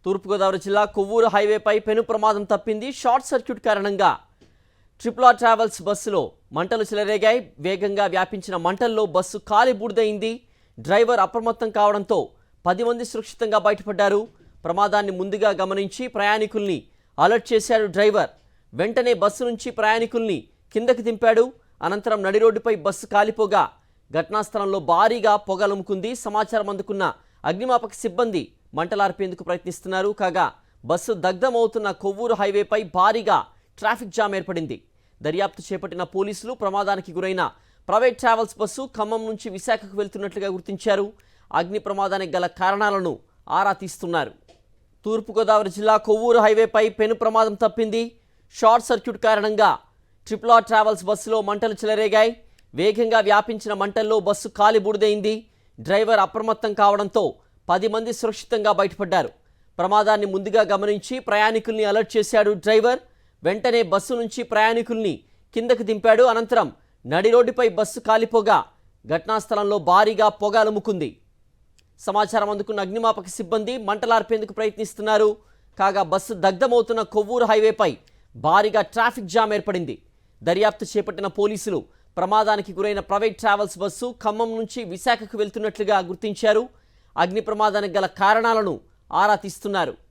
తూర్పుగోదావరి జిల్లా కొవ్వూరు హైవేపై పెను ప్రమాదం తప్పింది. షార్ట్ సర్క్యూట్ కారణంగా ట్రిపుల్ ట్రావెల్స్ బస్సులో మంటలు చెలరేగాయి. వేగంగా వ్యాపించిన మంటల్లో బస్సు కాలి బూడిదైంది. డ్రైవర్ అప్రమత్తం కావడంతో 10 మంది సురక్షితంగా బయటపడ్డారు. ప్రమాదాన్ని ముందుగా గమనించి ప్రయాణికుల్ని అలర్ట్ చేశాడు డ్రైవర్. వెంటనే బస్సు నుంచి ప్రయాణికుల్ని కిందకి దింపాడు. అనంతరం నడి రోడ్డుపై బస్సు కాలిపోగా ఘటనా స్థలంలో భారీగా పొగలముకుంది. సమాచారం అందుకున్న అగ్నిమాపక సిబ్బంది మంటలార్పేందుకు ప్రయత్నిస్తున్నారు. కాగా బస్సు దగ్ధమవుతున్న కొవ్వూరు హైవేపై భారీగా ట్రాఫిక్ జామ్ ఏర్పడింది. దర్యాప్తు చేపట్టిన పోలీసులు ప్రమాదానికి గురైన ప్రైవేట్ ట్రావెల్స్ బస్సు ఖమ్మం నుంచి విశాఖకు వెళ్తున్నట్లుగా గుర్తించారు. అగ్ని ప్రమాదానికి గల కారణాలను ఆరా తీస్తున్నారు. తూర్పుగోదావరి జిల్లా కొవ్వూరు హైవేపై పెను ప్రమాదం తప్పింది. షార్ట్ సర్క్యూట్ కారణంగా ట్రిపుల్ ట్రావెల్స్ బస్సులో మంటలు చెలరేగాయి. వేగంగా వ్యాపించిన మంటల్లో బస్సు కాలి బూడిదైంది. డ్రైవర్ అప్రమత్తం కావడంతో 10 మంది సురక్షితంగా బయటపడ్డారు. ప్రమాదాన్ని ముందుగా గమనించి ప్రయాణికుల్ని అలర్ట్ చేశాడు డ్రైవర్. వెంటనే బస్సు నుంచి ప్రయాణికుల్ని కిందకు దింపాడు. అనంతరం నడి రోడ్డుపై బస్సు కాలిపోగా ఘటనా స్థలంలో భారీగా పొగ అలుముకుంది. సమాచారం అందుకున్న అగ్నిమాపక సిబ్బంది మంటలార్పేందుకు ప్రయత్నిస్తున్నారు. కాగా బస్సు దగ్ధమవుతున్న కొవ్వూరు హైవేపై భారీగా ట్రాఫిక్ జామ్ ఏర్పడింది. దర్యాప్తు చేపట్టిన పోలీసులు ప్రమాదానికి గురైన ప్రైవేట్ ట్రావెల్స్ బస్సు ఖమ్మం నుంచి విశాఖకు వెళ్తున్నట్లుగా గుర్తించారు. అగ్ని ప్రమాదానికి గల కారణాలను ఆరా తీస్తున్నారు.